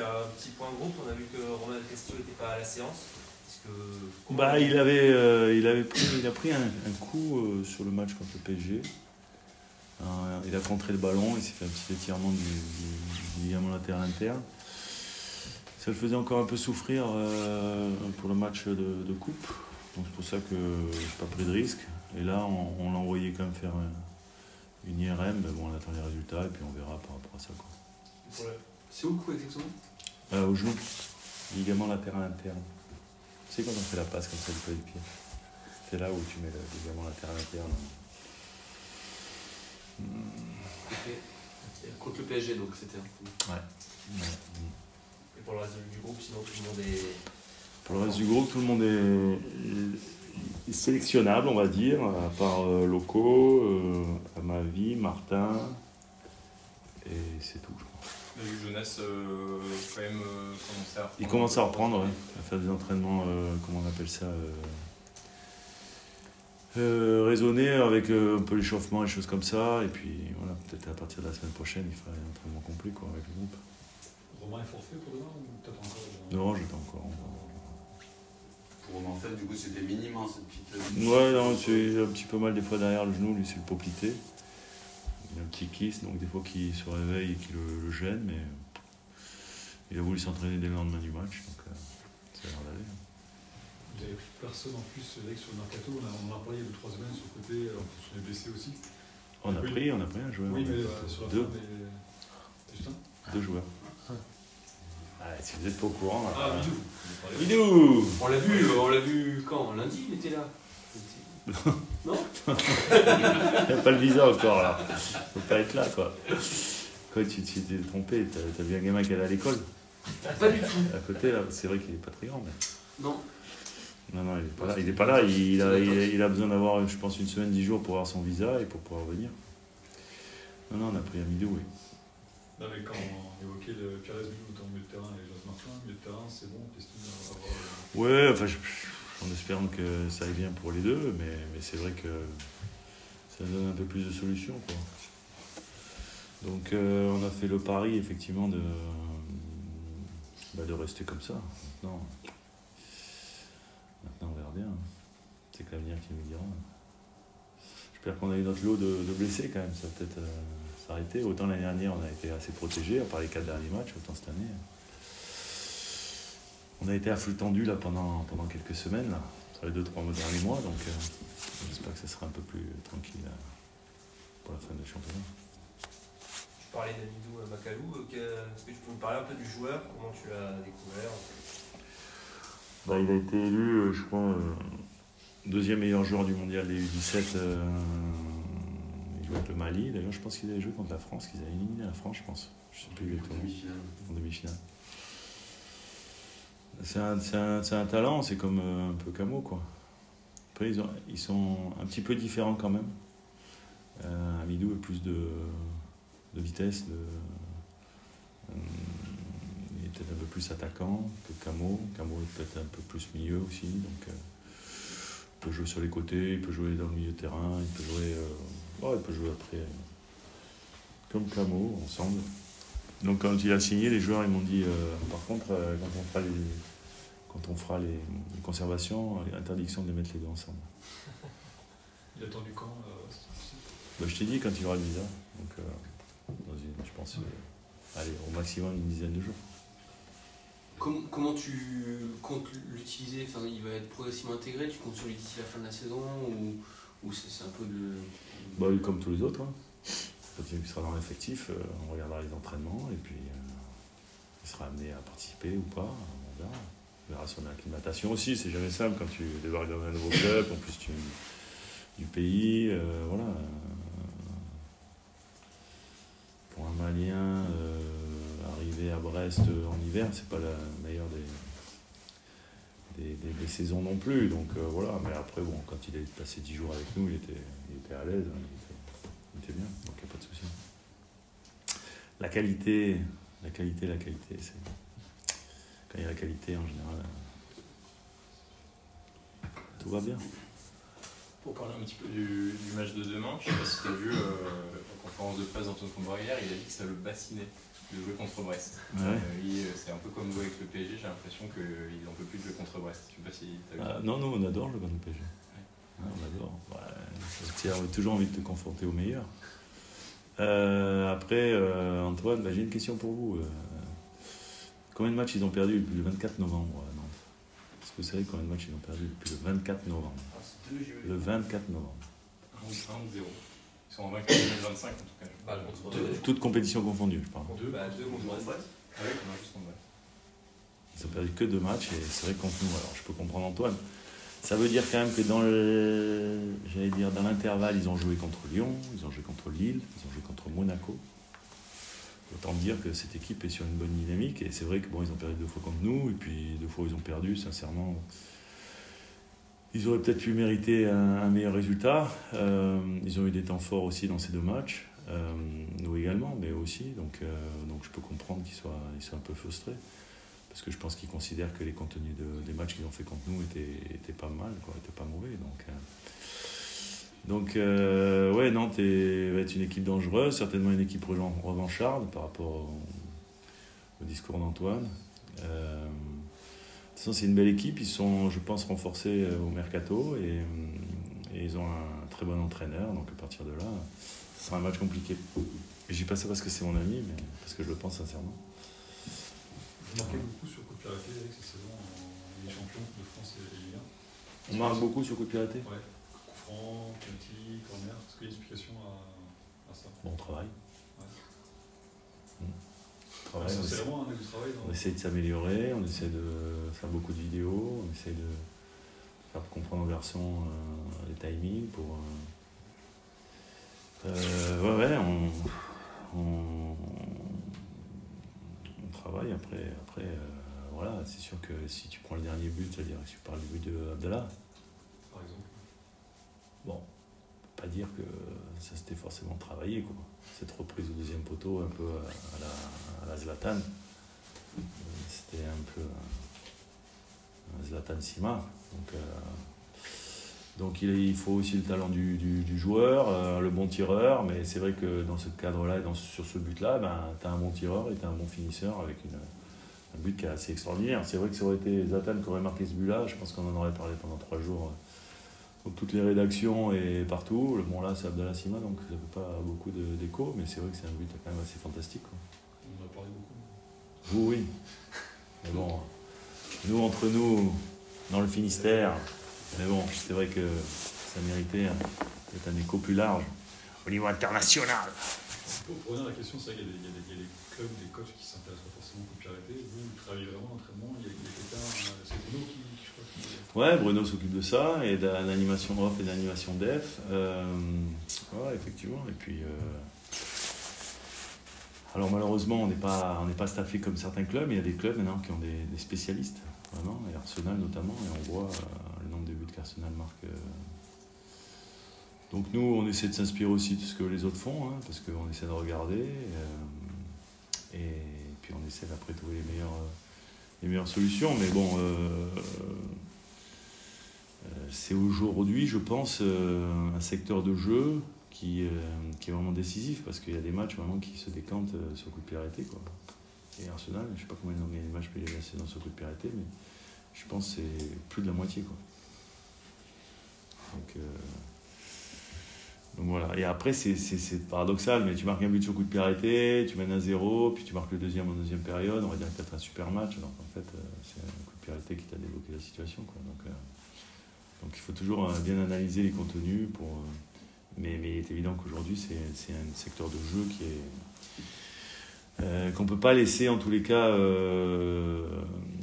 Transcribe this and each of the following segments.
un petit point groupe. On a vu que Romain Castillo n'était pas à la séance. Il a pris un coup sur le match contre le PSG. Il a contré le ballon, il s'est fait un petit étirement du ligament latéral interne. Ça le faisait encore un peu souffrir pour le match de coupe. Donc c'est pour ça que je n'ai pas pris de risque. Et là, on l'a envoyé quand même faire une IRM. Mais bon, on attend les résultats et puis on verra par rapport à ça, quoi. C'est où le coup exactement? Au genou, ligament latéral interne. Tu sais quand on fait la passe comme ça du pied, c'est là où tu mets le ligament latéral interne. Ok. Contre le PSG donc c'était un coup. Ouais. Et pour le reste du groupe, sinon tout le monde est... Pour le reste du groupe, tout le monde est sélectionnable, on va dire, à part Loco, Amavi, Martin, et c'est tout, je crois. Jeunesse, quand même, commence à reprendre. Il commence à reprendre, ouais, à faire des entraînements, comment on appelle ça, raisonnés, avec un peu l'échauffement et choses comme ça, et puis voilà, peut-être à partir de la semaine prochaine, il fera un entraînement complet, quoi, avec le groupe. Romain est forfait pour demain ou t'attends encore? Non, j'attends encore. Pour Romain, en fait, du coup, c'était minime, cette petite... Ouais, non, c'est un petit peu mal des fois derrière le genou, lui, c'est le poplité. Il a un petit kiss, donc des fois qu'il se réveille et qu'il le gêne, mais il a voulu s'entraîner dès le lendemain du match, donc ça a l'air d'aller. Vous avez pris personne en plus avec sur le mercato, on a parlé de 3 semaines sur le côté, sur les blessés aussi. On a pris un joueur. Oui, mais sur la deux. fin des... Justin 2 joueurs. Si vous n'êtes pas au courant... Ah, Bidou. On l'a vu quand? Lundi, il était là. Non? Il n'y a pas le visa encore, là. Faut pas être là, quoi. Quoi, tu t'es trompé, t'as vu un gamin qui allait à l'école? Pas du tout. À côté, là, c'est vrai qu'il n'est pas très grand, mais... Non. Non, il n'est pas là. Il n'est pas là. Il a besoin d'avoir, je pense, une semaine, 10 jours pour avoir son visa et pour pouvoir venir. Non, on a pris un Midou, oui. Non, mais quand on évoquait le Pires Bidou en milieu de terrain et Joss Martin, milieu de terrain, c'est bon, t'estimes avoir... Ouais, enfin, en espérant que ça aille bien pour les deux, mais c'est vrai que ça donne un peu plus de solutions, quoi. Donc, on a fait le pari, effectivement, de rester comme ça. Maintenant, on verra bien. C'est que l'avenir qui nous dira. J'espère qu'on a eu notre lot de blessés, quand même. Ça va peut-être s'arrêter. Autant l'année dernière, on a été assez protégés, à part les 4 derniers matchs, autant cette année. On a été à flux tendu là, pendant quelques semaines, là, sur les 2-3 derniers mois, donc j'espère que ça sera un peu plus tranquille pour la fin du championnat. Tu parlais d'Amidou Makalou, est-ce que tu peux nous parler un peu du joueur? Comment tu l'as découvert? Il a été élu, je crois, deuxième meilleur joueur du mondial des U17. Il jouait avec le Mali, d'ailleurs je pense qu'il avait joué contre la France, qu'ils avaient éliminé la France, je pense. Je sais plus exactement. En demi-finale. C'est un talent, c'est comme un peu Camo, quoi. Après, ils sont un petit peu différents quand même. Amidou a plus de vitesse, il est peut-être un peu plus attaquant que Camo. Camo est peut-être un peu plus milieu aussi, donc il peut jouer sur les côtés, il peut jouer dans le milieu de terrain, il peut jouer après comme Camo, ensemble. Donc quand il a signé, les joueurs ils m'ont dit par contre quand on fera les conservations, interdiction de les mettre les deux ensemble. Il a attendu quand Je t'ai dit quand il aura le visa, donc je pense allez, au maximum une dizaine de jours. Comment tu comptes l'utiliser? Enfin, il va être progressivement intégré, tu comptes sur lui d'ici la fin de la saison ou c'est un peu de... Comme tous les autres. Hein. Quand il sera dans l'effectif, on regardera les entraînements et puis il sera amené à participer ou pas. On verra son acclimatation aussi. C'est jamais simple quand tu débarques dans un nouveau club, en plus du pays. Voilà. Pour un Malien, arriver à Brest en hiver, c'est pas la meilleure des saisons non plus. Donc voilà. Mais après, bon, quand il est passé 10 jours avec nous, il était à l'aise. Hein, il était bien, donc il n'y a pas de souci. La qualité, c'est... Quand il y a la qualité, en général, tout va bien. Pour parler un petit peu du match de demain, je ne sais pas si tu as vu la conférence de presse d'Antoine Comboiré hier, il a dit que ça le bassinait. de jouer contre Brest. Ouais. C'est un peu comme jouer avec le PSG, j'ai l'impression qu'il n'en peut plus de jouer contre Brest. Je sais pas si tu as vu. Non, on adore le PSG. On adore. Tu as toujours envie de te confronter au meilleur. Après, Antoine, j'ai une question pour vous. Combien de matchs ils ont perdu depuis le 24 novembre à Nantes? Est-ce que vous savez combien de matchs ils ont perdu depuis le 24 novembre? Le 24 novembre. 1-0. Ils sont en vainqueur 2025 en tout cas. Toutes compétitions confondues, je parle. Deux contre Brest. Ah oui, on a juste en Brest. Ils ont perdu que 2 matchs et c'est vrai contre nous. Alors je peux comprendre Antoine. Ça veut dire quand même que dans l'intervalle, ils ont joué contre Lyon, ils ont joué contre Lille, ils ont joué contre Monaco. Autant dire que cette équipe est sur une bonne dynamique et c'est vrai que ils ont perdu 2 fois contre nous et puis 2 fois ils ont perdu, sincèrement. Ils auraient peut-être pu mériter un meilleur résultat. Ils ont eu des temps forts aussi dans ces 2 matchs, nous également, mais aussi. Donc je peux comprendre qu'ils soient un peu frustrés. Parce que je pense qu'ils considèrent que les contenus des matchs qu'ils ont fait contre nous étaient pas mal, étaient pas mauvais. Donc Nantes va être une équipe dangereuse, certainement une équipe revancharde par rapport au discours d'Antoine. De toute façon, c'est une belle équipe, ils sont, je pense, renforcés au mercato et ils ont un très bon entraîneur, donc à partir de là, ce sera un match compliqué. Et je dis pas ça parce que c'est mon ami, mais parce que je le pense sincèrement. Vous marquez beaucoup sur coup de pied arrêté avec cette saison en Ligue des Champions de France et Ligue 1. On marque beaucoup sur coup de pied arrêté? Ouais. Coup franc, penalty, corner. Est-ce qu'il y a une explication à ça? Bon, on travaille. Ouais. Travail, c'est vraiment un acte de travail. On essaie de s'améliorer, on essaie de faire beaucoup de vidéos, on essaie de faire comprendre aux garçons les timings pour. On travaille après voilà, c'est sûr que si tu prends le dernier but, c'est-à-dire que tu parles du but de Abdallah, Par exemple. bon, on peut pas dire que ça s'était forcément travaillé, quoi. Cette reprise au deuxième poteau, un peu à la Zlatan, c'était un peu un Zlatan Sima, donc il faut aussi le talent du joueur, le bon tireur, mais c'est vrai que dans ce cadre-là, sur ce but-là, tu as un bon tireur et tu as un bon finisseur avec un but qui est assez extraordinaire. C'est vrai que ça aurait été Zlatan qui aurait marqué ce but-là, je pense qu'on en aurait parlé pendant 3 jours. Donc toutes les rédactions et partout. Bon là c'est Abdallah Sima, donc ça ne fait pas beaucoup d'écho, mais c'est vrai que c'est un but quand même assez fantastique, quoi. On en a parlé beaucoup. Vous, oui. Mais bon, nous entre nous, dans le Finistère, mais bon, c'est vrai que ça méritait d'être un écho plus large au niveau international. Pour revenir à la question, c'est vrai qu'il y a des clubs, des coachs qui ne s'intéressent pas forcément au coup de pied arrêté. Vous travaillez vraiment en entraînement, il y a quelqu'un, c'est Bruno qui je crois qui... Ouais, Bruno s'occupe de ça, et de l'animation off et de l'animation def. Ouais, effectivement. Et puis, alors malheureusement, on n'est pas staffé comme certains clubs, mais il y a des clubs maintenant qui ont des spécialistes, vraiment, et Arsenal notamment, et on voit le nombre de buts qu'Arsenal marque. Donc nous, on essaie de s'inspirer aussi de ce que les autres font, parce qu'on essaie de regarder, et puis on essaie d'après trouver les meilleures solutions. Mais bon, c'est aujourd'hui, je pense, un secteur de jeu qui est vraiment décisif, parce qu'il y a des matchs vraiment qui se décantent sur coup de pied arrêté, quoi. Et Arsenal, je ne sais pas combien ils ont gagné les matchs PLV dans ce coup de pied arrêté, mais je pense que c'est plus de la moitié, quoi. Donc voilà, et après c'est paradoxal, mais tu marques un but sur coup de pied arrêté, tu mènes à 0, puis tu marques le deuxième en deuxième période, on va dire que tu as un super match, alors qu'en fait c'est un coup de pied arrêté qui t'a débloqué la situation, quoi. Donc il faut toujours bien analyser les contenus, mais il est évident qu'aujourd'hui c'est un secteur de jeu qui est qu'on ne peut pas laisser en tous les cas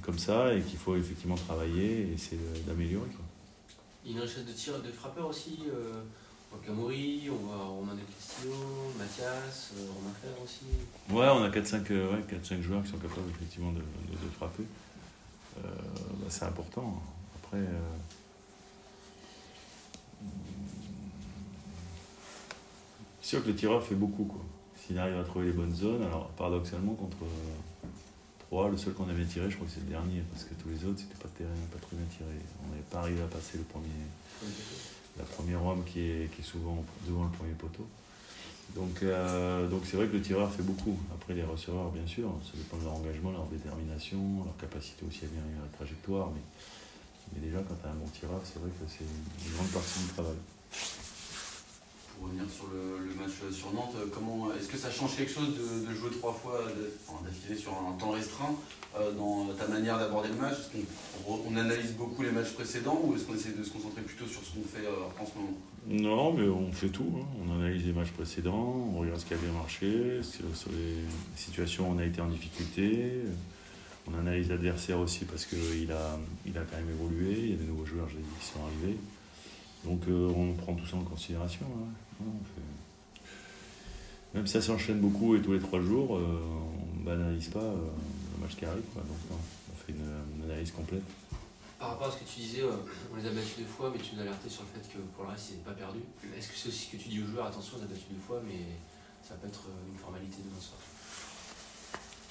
comme ça, et qu'il faut effectivement travailler et essayer d'améliorer, quoi. Il y a une richesse de tir de frappeurs aussi. On voit Camori, on voit Romain Del Castillo, Mathias, Romain Fer aussi. Ouais, on a 4-5 joueurs qui sont capables effectivement de frapper. C'est important. Après, c'est sûr que le tireur fait beaucoup, quoi. S'il arrive à trouver les bonnes zones, alors paradoxalement contre Troyes, le seul qu'on avait tiré, je crois que c'est le dernier, parce que tous les autres c'était pas très bien tiré. On n'avait pas arrivé à passer la première homme qui est souvent devant le premier poteau. Donc c'est vrai que le tireur fait beaucoup. Après les receveurs, bien sûr, ça dépend de leur engagement, leur détermination, leur capacité aussi à bien lire la trajectoire. Mais déjà, quand tu as un bon tireur, c'est vrai que c'est une grande partie du travail. Pour revenir sur le match sur Nantes, est-ce que ça change quelque chose de jouer 3 fois d'affilée sur un temps restreint dans ta manière d'aborder le match? Est-ce qu'on analyse beaucoup les matchs précédents ou est-ce qu'on essaie de se concentrer plutôt sur ce qu'on fait en ce moment? Non, mais on fait tout. Hein. On analyse les matchs précédents, on regarde ce qui a bien marché, sur les situations où on a été en difficulté. On analyse l'adversaire aussi parce qu'il a quand même évolué, il y a des nouveaux joueurs, qui sont arrivés. Donc on prend tout ça en considération. Hein. Même si ça s'enchaîne beaucoup et tous les 3 jours, on ne banalise pas le match qui arrive. Quoi. Donc non, on fait une analyse complète. Par rapport à ce que tu disais, on les a battus 2 fois, mais tu nous alertais sur le fait que pour le reste, ils n'étaient pas perdus. Est-ce que c'est aussi ce que tu dis aux joueurs, attention, on a battu 2 fois, mais ça peut être une formalité demain soir?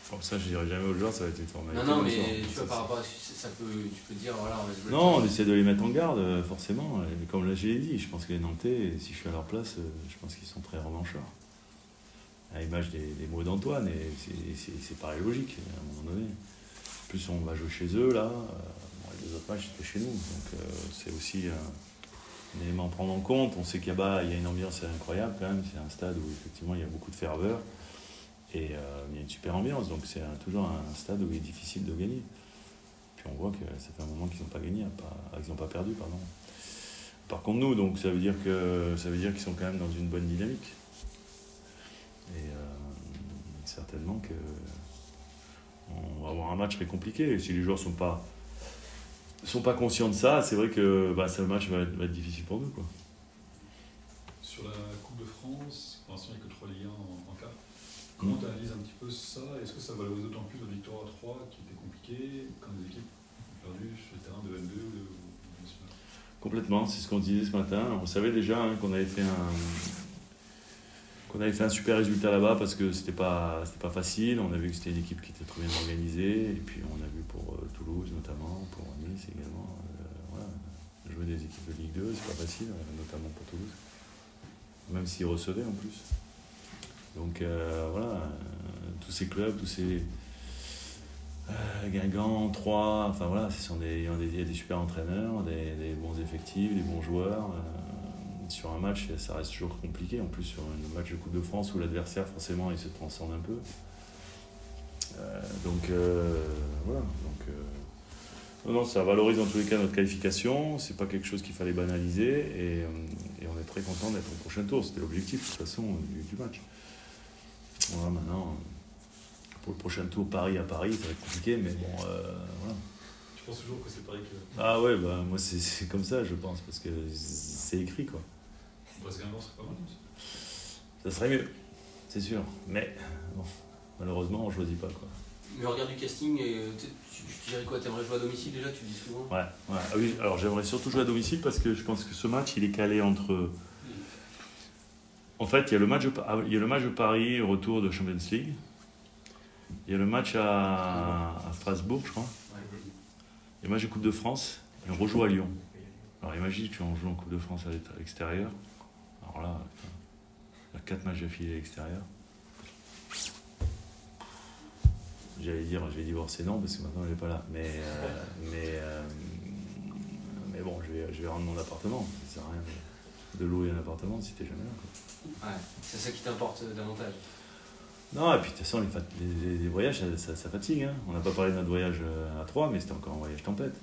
Comme ça, je dirais jamais aux joueurs, ça va être une formalité. Non, mais tu vois, par rapport à ce que tu peux dire, voilà, on va se bloquer. Non, on essaie de les mettre en garde, forcément. Et comme là, je l'ai dit, je pense que les Nantais, si je suis à leur place, je pense qu'ils sont très revanchards. À l'image des mots d'Antoine, et c'est pareil logique, à un moment donné. En plus, on va jouer chez eux, là. Les autres matchs, c'était chez nous. Donc, c'est aussi un élément à prendre en compte. On sait qu'il y a une ambiance incroyable, quand même. C'est un stade où, effectivement, il y a beaucoup de ferveur. Et il y a une super ambiance, donc c'est toujours un stade où il est difficile de gagner. Puis on voit que ça fait un moment qu'ils n'ont pas gagné, qu'ils n'ont pas perdu, pardon. Par contre nous, donc ça veut dire qu'ils sont quand même dans une bonne dynamique. Et certainement que on va avoir un match très compliqué. Et si les joueurs sont pas conscients de ça, c'est vrai que ce match va être difficile pour nous, quoi. Sur la Coupe de France, pour l'instant il n'y a que 3 Ligue 1 en quart. Comment tu analyses un petit peu ça? Est-ce que ça valorise d'autant plus la victoire à 3 qui était compliquée quand les équipes ont perdu sur le terrain de N2 ou de national? Complètement, c'est ce qu'on disait ce matin. On savait déjà qu'on avait fait un super résultat là-bas parce que c'était pas facile. On a vu que c'était une équipe qui était très bien organisée. Et puis on a vu pour Toulouse notamment, pour Nice également. Jouer des équipes de Ligue 2, c'est pas facile, notamment pour Toulouse. Même s'ils recevaient en plus. Donc tous ces clubs, tous ces Guingamp, Troyes, enfin voilà, il y a des super entraîneurs, des bons effectifs, des bons joueurs. Sur un match, ça reste toujours compliqué. En plus, sur un match de Coupe de France où l'adversaire, forcément, il se transcende un peu. Non, ça valorise dans tous les cas notre qualification. C'est pas quelque chose qu'il fallait banaliser et on est très content d'être au prochain tour. C'était l'objectif de toute façon du match. Voilà, maintenant, pour le prochain tour, Paris à Paris, ça va être compliqué, mais bon, voilà. Tu penses toujours que c'est Paris que... Ah ouais, moi c'est comme ça, je pense, parce que c'est écrit, quoi. Brest-Guingamp serait pas mal, ça serait mieux, c'est sûr, mais bon, malheureusement, on choisit pas, quoi. Mais au regard du casting, tu dirais quoi? T'aimerais jouer à domicile déjà, tu le dis souvent? Ouais. Ah oui, alors j'aimerais surtout jouer à domicile parce que je pense que ce match, il est calé entre... En fait, il y a le match de Paris, retour de Champions League. Il y a le match à Strasbourg, je crois. Il y a le match de Coupe de France. Et on rejoue à Lyon. Alors imagine, tu en joues en Coupe de France à l'extérieur. Alors là, il y a 4 matchs d'affilée à l'extérieur. J'allais dire, je vais divorcer, non, parce que maintenant je n'est pas là. Mais bon, je vais rendre mon appartement. Ça sert à rien de louer un appartement si t'es jamais là, quoi. Ouais, c'est ça qui t'importe davantage. Non, et puis de toute façon, les voyages, ça fatigue. Hein. On n'a pas parlé de notre voyage à Troyes, mais c'était encore un voyage tempête.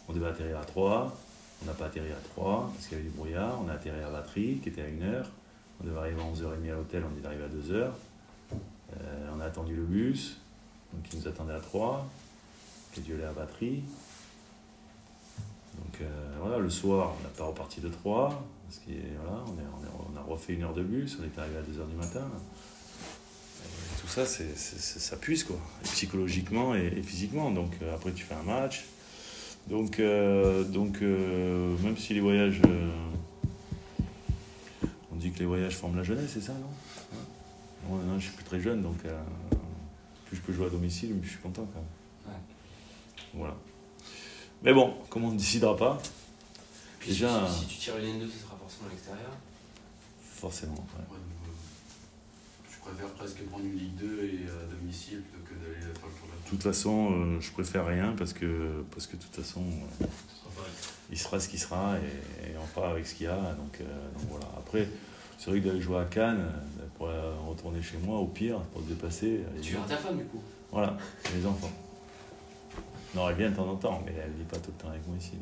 On devait atterrir à Troyes, on n'a pas atterri à Troyes parce qu'il y avait du brouillard. On a atterri à Vatry, qui était à 1h. On devait arriver à 11h30 à l'hôtel, on est arrivé à 2h. On a attendu le bus, donc qui nous attendait à Troyes, qui a dû aller à Vatry. Donc voilà, le soir, on n'a pas reparti de Troyes, parce qu'on on a refait 1 heure de bus, on est arrivé à 2h du matin. Et tout ça, ça puise, quoi, et psychologiquement et physiquement. Donc après, tu fais un match. Donc même si les voyages... on dit que les voyages forment la jeunesse, c'est ça, non? Non, je suis plus très jeune, donc plus je peux jouer à domicile, plus je suis content, quand même. Ouais. Voilà. Mais bon, comme on ne décidera pas, puis déjà... Si tu tires le N2, ce sera forcément à l'extérieur. Forcément, ouais. préfères presque prendre une Ligue 2 et à domicile plutôt que d'aller faire le tour de la De toute façon, je préfère rien parce que de toute façon, Ce sera pareil. il sera ce qu'il sera et on fera avec ce qu'il y a. Donc voilà. Après, c'est vrai que d'aller jouer à Cannes, pour retourner chez moi, au pire, pour se déplacer. Tu verras ta femme du coup. Voilà, les enfants. Non, elle vient de temps en temps, mais elle ne vit pas tout le temps avec moi ici. Donc.